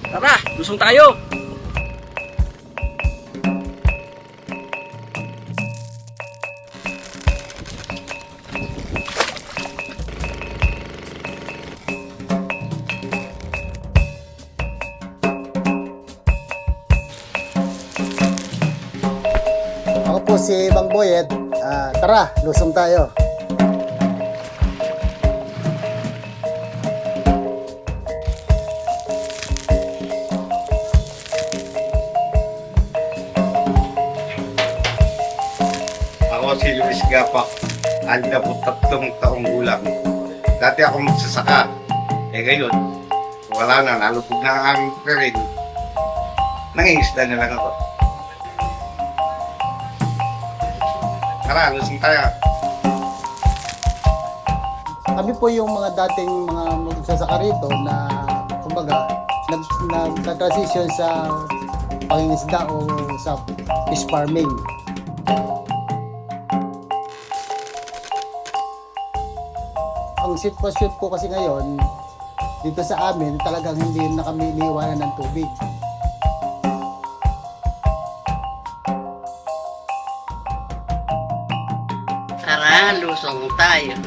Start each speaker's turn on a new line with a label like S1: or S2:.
S1: Tara, lusong tayo!
S2: Ako po si Mang Boyet. Tara, lusong tayo.
S3: Ako si Luis Gapak, 63 taong gulang. Dati ako magsasaka. Ngayon, wala na, nalubog na ang aming perin. Nangingisda na lang ako. Tara, lusong tayo.
S2: Kami po yung mga dating mga magsasaka rito na kumbaga nag-transition sa pangingisda o sa fish farming. Ang sitwasyon po kasi ngayon dito sa amin talagang hindi na kami iniiwanan ng tubig.
S4: Tara, lusong tayo.